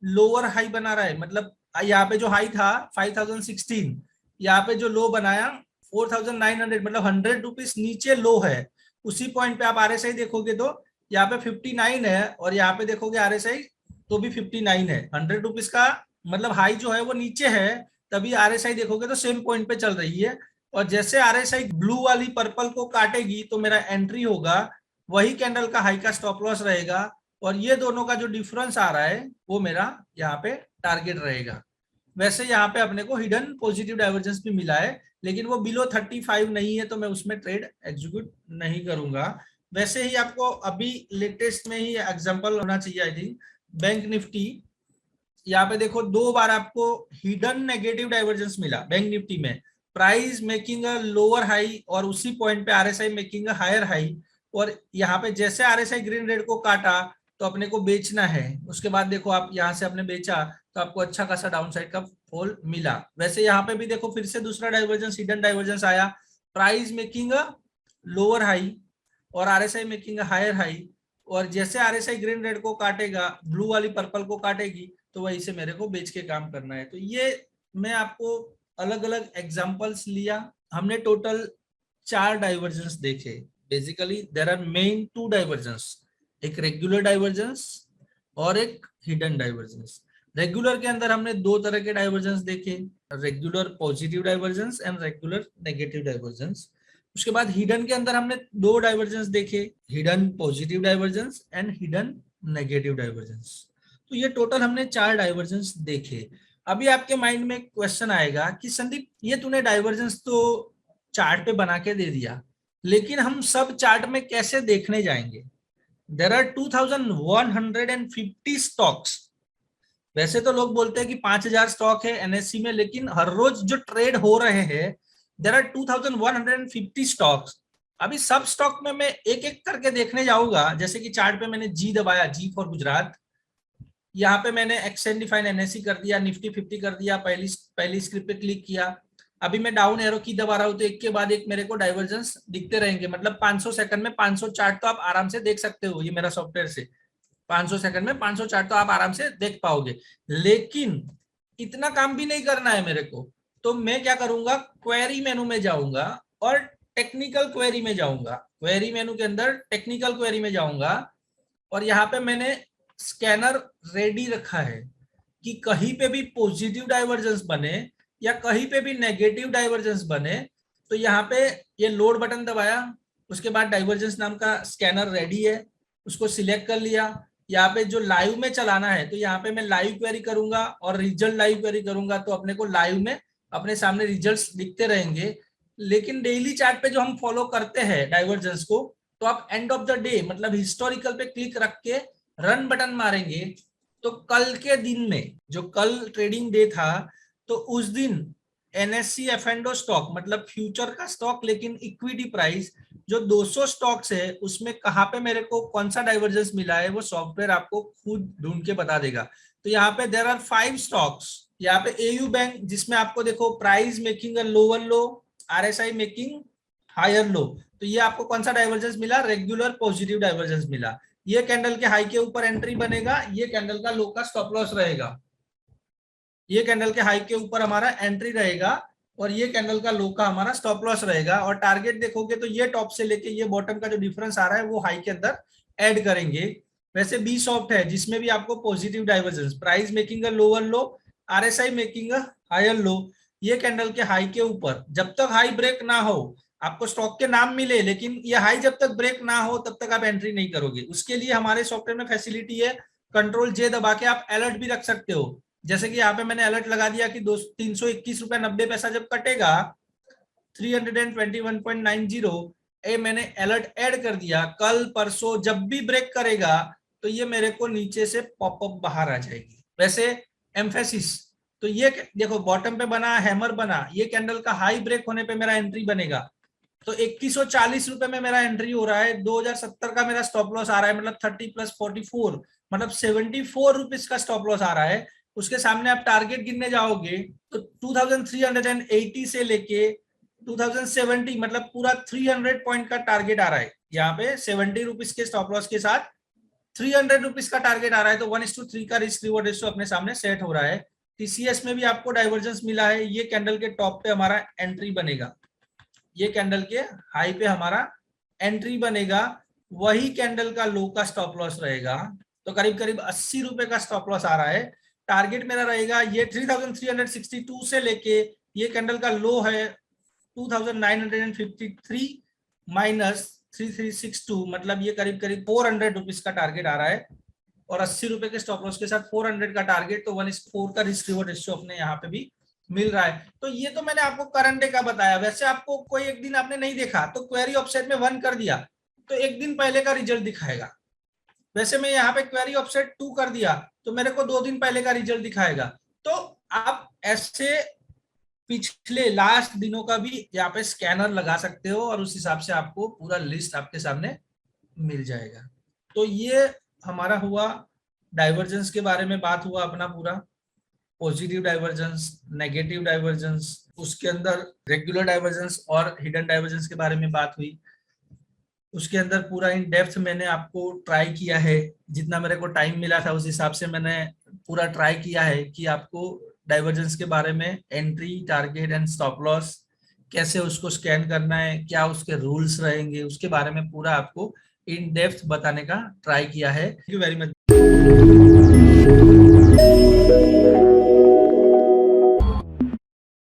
लोअर हाई बना रहा है, मतलब यहाँ पे जो हाई था 5016, यहाँ पे जो लो बनाया 4900, मतलब 100 रुपीज नीचे लो है। उसी पॉइंट पे आप आरएसआई देखोगे तो यहाँ पे 59 है, और यहाँ पे देखोगे आरएसआई तो भी 59 है, 100 रुपीज का मतलब हाई जो है वो नीचे है, तभी आरएसआई देखोगे तो सेम पॉइंट पे चल रही है। और जैसे आरएसआई ब्लू वाली पर्पल को काटेगी तो मेरा एंट्री होगा, वही कैंडल का हाई का स्टॉप लॉस रहेगा, और ये दोनों का जो डिफरेंस आ रहा है वो मेरा यहाँ पे टारगेट रहेगा। वैसे यहाँ पे अपने को हिडन पॉजिटिव डाइवर्जेंस भी मिला है, लेकिन वो बिलो 35 नहीं है, तो मैं उसमें ट्रेड एग्जीक्यूट नहीं करूंगा। वैसे ही आपको अभी लेटेस्ट में ही एग्जांपल होना चाहिए आई थिंक, बैंक निफ्टी। यहाँ पे देखो 2 बार आपको हिडन नेगेटिव डाइवर्जेंस मिला बैंक निफ्टी में, price making a lower high और उसी पॉइंट पे RSI making a higher high, और यहाँ पे जैसे आरएसआई ग्रीन रेड को काटा तो अपने को बेचना है। उसके बाद देखो आप यहाँ से आपने बेचा तो आपको अच्छा खासा डाउन साइड का फॉल मिला। वैसे यहाँ पे भी देखो फिर से दूसरा डाइवर्जेंस हिडन डाइवर्जेंस आया, price making a lower high और RSI making a higher high, और जैसे आरएसआई ग्रीन रेड को काटेगा ब्लू वाली पर्पल को काटेगी तो वही से मेरे को बेच के काम करना है। तो ये मैं आपको अलग अलग एग्जांपल्स लिया, हमने टोटल 4 डाइवर्जेंस देखे। Basically there are main 2 divergence, एक रेगुलर डाइवर्जेंस और एक हिडन डाइवर्जेंस। रेगुलर के अंदर हमने 2 तरह के डाइवर्जेंस देखे, regular positive divergence and regular negative divergence. उसके बाद हिडन के अंदर हमने 2 डाइवर्जेंस देखे, hidden positive divergence and hidden negative divergence. तो ये टोटल हमने 4 डाइवर्जेंस देखे। अभी आपके माइंड में क्वेश्चन आएगा कि संदीप ये तूने डाइवर्जेंस तो चार्ट पे बना के दे दिया, लेकिन हम सब चार्ट में कैसे देखने जाएंगे? There are 2150 stocks. वैसे तो लोग बोलते हैं कि 5000 स्टॉक है एनएससी में, लेकिन हर रोज जो ट्रेड हो रहे हैं देर आर 2150 स्टॉक्स। अभी सब स्टॉक में मैं एक एक करके देखने जाऊंगा। जैसे कि चार्ट पे मैंने जी दबाया, जी फॉर गुजरात, यहाँ पे मैंने एक्सचेंज डिफाइन एनएससी कर दिया, निफ्टी 50 कर दिया, पहली स्क्रिप्ट पे क्लिक किया। अभी मैं डाउन एरो की दबा रहा हूँ तो एक के बाद एक मेरे को डाइवर्जेंस दिखते रहेंगे। मतलब 500 सेकंड में 500 चार्ट तो आप आराम से देख सकते हो, ये मेरा सॉफ्टवेयर से 500 सेकंड में 500 चार्ट तो आप आराम से देख पाओगे। लेकिन इतना काम भी नहीं करना है मेरे को, तो मैं क्या करूंगा, क्वेरी मेनू में जाऊंगा और टेक्निकल क्वेरी में जाऊंगा। क्वेरी मेनू के अंदर टेक्निकल क्वेरी में जाऊंगा और यहाँ पे मैंने स्कैनर रेडी रखा है कि कहीं पे भी पॉजिटिव डाइवर्जेंस बने या कहीं पे भी नेगेटिव डाइवर्जेंस बने तो यहाँ पे ये लोड बटन दबाया, उसके बाद डाइवर्जेंस नाम का स्कैनर रेडी है, उसको सिलेक्ट कर लिया। यहाँ पे जो लाइव में चलाना है तो यहाँ पे मैं लाइव क्वेरी करूंगा और रिजल्ट लाइव क्वेरी करूंगा, तो अपने को लाइव में अपने सामने रिजल्ट्स दिखते रहेंगे। लेकिन डेली चार्ट पे जो हम फॉलो करते हैं डाइवर्जेंस को, तो आप एंड ऑफ द डे मतलब हिस्टोरिकल पे क्लिक रख के रन बटन मारेंगे तो कल के दिन में, जो कल ट्रेडिंग डे था, तो उस दिन एनएससी एफएनडो स्टॉक मतलब फ्यूचर का स्टॉक लेकिन इक्विटी प्राइस जो 200 स्टॉक्स है उसमें कहाँ पे मेरे को कौन सा डाइवर्जेंस मिला है वो सॉफ्टवेयर आपको खुद ढूंढ के बता देगा। तो यहाँ पे देर आर 5 स्टॉक्स। यहाँ पे एयू बैंक जिसमें आपको देखो price making lower low, RSI making higher low, तो ये आपको कौन सा डाइवर्जेंस मिला, रेगुलर पॉजिटिव डाइवर्जेंस मिला। ये कैंडल के हाई के ऊपर एंट्री बनेगा, ये कैंडल का लो का स्टॉप लॉस रहेगा। ये कैंडल के हाई के ऊपर हमारा एंट्री रहेगा और ये कैंडल का लो का हमारा स्टॉप लॉस रहेगा। और टारगेट देखोगे तो ये टॉप से लेके ये बॉटम का जो डिफरेंस आ रहा है वो हाई के अंदर ऐड करेंगे। वैसे बी सॉफ्ट है जिसमें भी आपको positive divergence, price making lower low, RSI making higher low, ये कैंडल के हाई के ऊपर जब तक हाई ब्रेक ना हो, आपको स्टॉक के नाम मिले लेकिन ये हाई जब तक ब्रेक ना हो तब तक आप एंट्री नहीं करोगे। उसके लिए हमारे सॉफ्टवेयर में फैसिलिटी है, कंट्रोल जे दबा के आप अलर्ट भी रख सकते हो। जैसे कि यहाँ पे मैंने अलर्ट लगा दिया कि 321 रुपए 90 पैसा जब कटेगा 321.90, ए मैंने अलर्ट ऐड कर दिया। कल परसों जब भी ब्रेक करेगा तो ये मेरे को नीचे से पॉपअप बाहर आ जाएगी। वैसे एम्फेसिस, तो ये देखो बॉटम पे बना, हैमर बना, ये कैंडल का हाई ब्रेक होने पे मेरा एंट्री बनेगा। तो 2140 रुपए में मेरा एंट्री हो रहा है, 2070 का मेरा स्टॉप लॉस आ रहा है, मतलब 30 + 44 मतलब 74 रुपीज का स्टॉप लॉस आ रहा है। उसके सामने आप टारगेट गिनने जाओगे तो 2380 से लेके 2070 मतलब पूरा 300 पॉइंट का टारगेट आ रहा है। यहाँ पे 70 रुपीज के स्टॉप लॉस के साथ 300 रुपीज का टारगेट आ रहा है, तो 1:3 का रिस्क रिवॉर्ड रेशियो अपने सामने सेट हो रहा है। टीसीएस में भी आपको डाइवर्जेंस मिला है, ये कैंडल के टॉप पे हमारा एंट्री बनेगा, ये कैंडल के हाई पे हमारा एंट्री बनेगा, वही कैंडल का लो का स्टॉप लॉस रहेगा। तो करीब करीब 80 रुपए का स्टॉप लॉस आ रहा है। टारगेट मेरा रहेगा ये 3362 से लेके ये कैंडल का लो है 2953 माइनस 3362, मतलब ये करीब करीब 400 रुपीज का टारगेट आ रहा है और 80 रुपए के स्टॉप लॉस के साथ 400 का टारगेट, तो 1:4 का रिस्क रिवॉर्ड रेशियो अपने यहाँ पे भी मिल रहा है। तो ये तो मैंने आपको करंट डे का बताया। वैसे आपको कोई एक दिन आपने नहीं देखा तो क्वेरी ऑफसेट में 1 कर दिया तो एक दिन पहले का रिजल्ट दिखाएगा। वैसे मैं यहाँ पे क्वेरी ऑफसेट 2 कर दिया तो मेरे को 2 दिन पहले का रिजल्ट दिखाएगा। तो आप ऐसे पिछले लास्ट दिनों का भी यहाँ पे स्कैनर लगा सकते हो और उस हिसाब से आपको पूरा लिस्ट आपके सामने मिल जाएगा। तो ये हमारा हुआ डाइवर्जेंस के बारे में बात हुआ अपना पूरा, पॉजिटिव डाइवर्जेंस, नेगेटिव डाइवर्जेंस, उसके अंदर रेगुलर डाइवर्जेंस और हिडन डाइवर्जेंस के बारे में बात हुई। उसके अंदर पूरा इन डेप्थ मैंने आपको ट्राई किया है, जितना मेरे को टाइम मिला था उस हिसाब से मैंने पूरा ट्राई किया है कि आपको डाइवर्जेंस के बारे में, entry, target and stop loss, कैसे उसको स्कैन करना है, क्या उसके रूल्स रहेंगे, उसके बारे में पूरा आपको इन डेप्थ बताने का ट्राई किया है। Thank you very much.